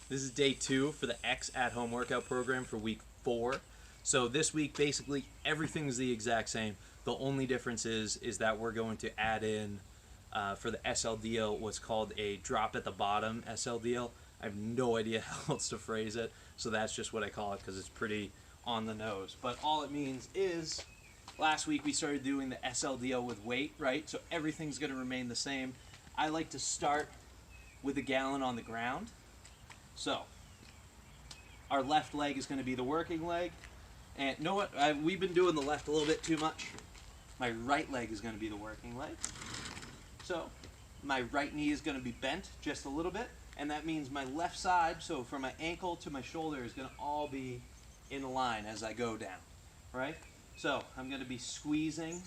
This is day 2 for the X at-home workout program for week 4. So this week, basically, everything's the exact same. The only difference is that we're going to add in, for the SLDL, what's called a drop at the bottom SLDL. I have no idea how else to phrase it, so that's just what I call it because it's pretty on the nose. But all it means is, last week we started doing the SLDL with weight, right? So everything's going to remain the same. I like to start with a gallon on the ground. So, our left leg is going to be the working leg. And you know what? We've been doing the left a little bit too much. My right leg is going to be the working leg. So, my right knee is going to be bent just a little bit. And that means my left side, so from my ankle to my shoulder, is going to all be in line as I go down. Right? So, I'm going to be squeezing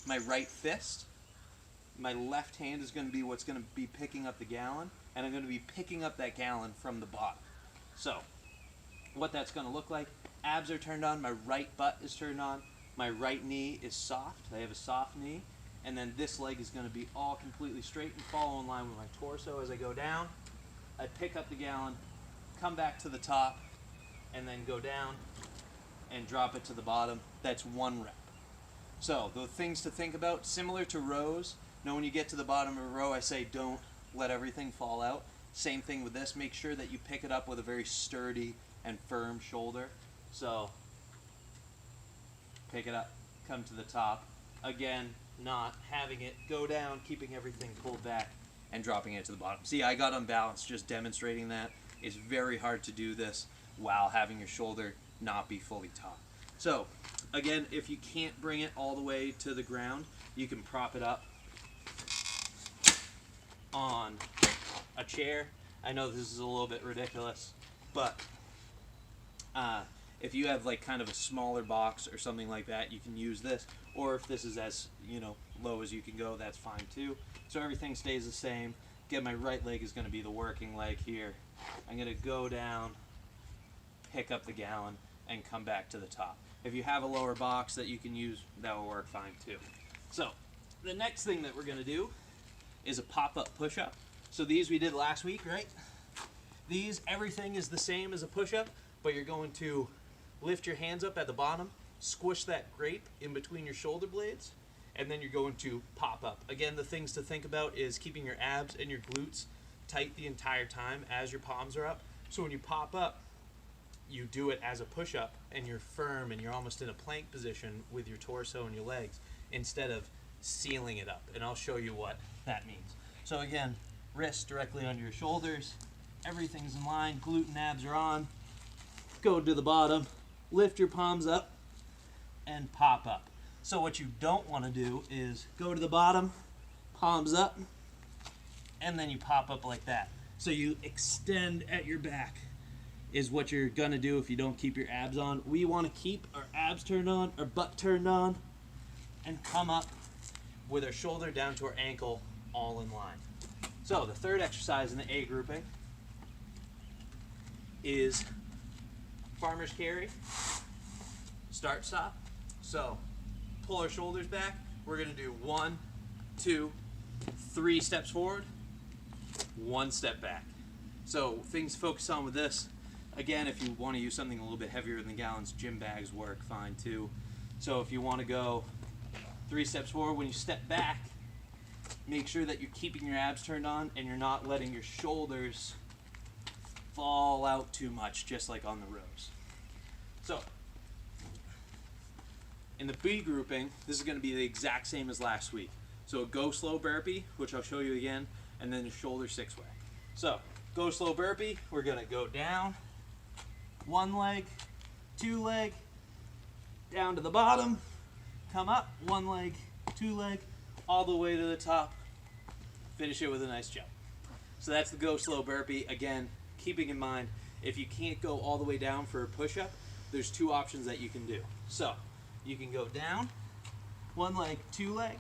my right fist. My left hand is going to be what's going to be picking up the gallon, and I'm going to be picking up that gallon from the bottom. So, what that's going to look like, abs are turned on, my right butt is turned on, my right knee is soft, I have a soft knee, and then this leg is going to be all completely straight and follow in line with my torso as I go down. I pick up the gallon, come back to the top, and then go down and drop it to the bottom. That's 1 rep. So, the things to think about, similar to rows. Now when you get to the bottom of a row, I say don't let everything fall out. Same thing with this. Make sure that you pick it up with a very sturdy and firm shoulder. So, pick it up, come to the top. Again, not having it go down, keeping everything pulled back, and dropping it to the bottom. See, I got unbalanced just demonstrating that. It's very hard to do this while having your shoulder not be fully taut. So, again, if you can't bring it all the way to the ground, you can prop it up on a chair. I know this is a little bit ridiculous, but if you have like kind of a smaller box or something like that, you can use this. Or if this is as low as you can go, that's fine too. So everything stays the same. Again, my right leg is going to be the working leg here. I'm going to go down, pick up the gallon, and come back to the top. If you have a lower box that you can use, that will work fine too. So the next thing that we're going to do is a pop-up push-up. So these we did last week, right? These, everything is the same as a push-up, but you're going to lift your hands up at the bottom, squish that grape in between your shoulder blades, and then you're going to pop up. Again, the things to think about is keeping your abs and your glutes tight the entire time as your palms are up. So when you pop up, you do it as a push-up, and you're firm, and you're almost in a plank position with your torso and your legs, instead of sealing it up. And I'll show you what that means. So again, wrists directly under your shoulders, everything's in line, glute and abs are on. Go to the bottom, lift your palms up, and pop up. So what you don't want to do is go to the bottom, palms up, and then you pop up like that. So you extend at your back is what you're going to do if you don't keep your abs on. We want to keep our abs turned on, our butt turned on, and come up with our shoulder down to our ankle, all in line. So the third exercise in the A grouping is farmer's carry, start, stop. So pull our shoulders back. We're going to do 1, 2, 3 steps forward, 1 step back. So things to focus on with this, again, if you want to use something a little bit heavier than gallons, gym bags work fine too. So if you want to go 3 steps forward, when you step back, make sure that you're keeping your abs turned on and you're not letting your shoulders fall out too much, just like on the rows. So, in the B grouping, this is going to be the exact same as last week. So a go slow burpee, which I'll show you again, and then a shoulder 6-way. So, go slow burpee, we're going to go down, 1 leg, 2 leg, down to the bottom, come up, 1 leg, 2 leg, all the way to the top, finish it with a nice jump. So that's the go slow burpee. Again, keeping in mind, if you can't go all the way down for a push-up, there's 2 options that you can do. So you can go down, 1 leg, 2 leg,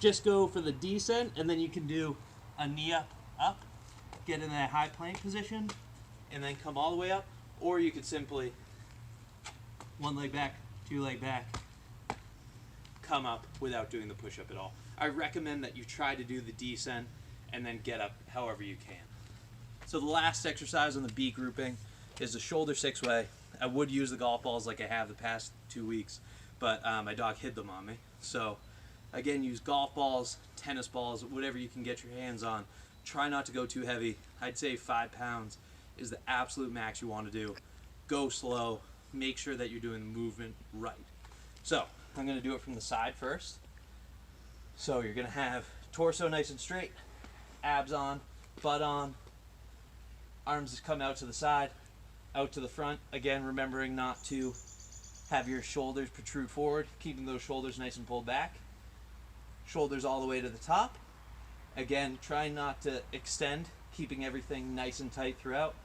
just go for the descent, and then you can do a knee up, get in that high plank position, and then come all the way up, or you could simply 1 leg back, 2 leg back, come up without doing the push-up at all. I recommend that you try to do the descent and then get up however you can. So the last exercise on the B grouping is the shoulder 6-way. I would use the golf balls like I have the past 2 weeks, but my dog hid them on me. So again, use golf balls, tennis balls, whatever you can get your hands on. Try not to go too heavy. I'd say 5 pounds is the absolute max you want to do. Go slow. Make sure that you're doing the movement right. So I'm going to do it from the side first. So you're going to have torso nice and straight, abs on, butt on, arms come out to the side, out to the front. Again, remembering not to have your shoulders protrude forward, keeping those shoulders nice and pulled back. Shoulders all the way to the top. Again, try not to extend, keeping everything nice and tight throughout.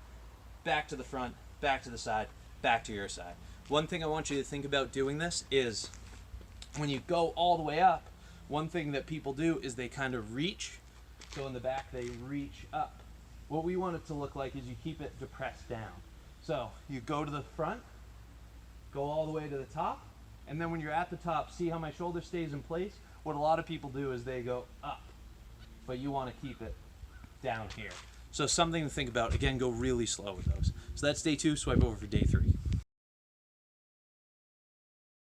Back to the front, back to the side, back to your side. One thing I want you to think about doing this is when you go all the way up, one thing that people do is they kind of reach. So in the back, they reach up. What we want it to look like is you keep it depressed down. So you go to the front, go all the way to the top, and then when you're at the top, see how my shoulder stays in place? What a lot of people do is they go up, but you want to keep it down here. So something to think about. Again, go really slow with those. So that's day 2. Swipe over for day 3.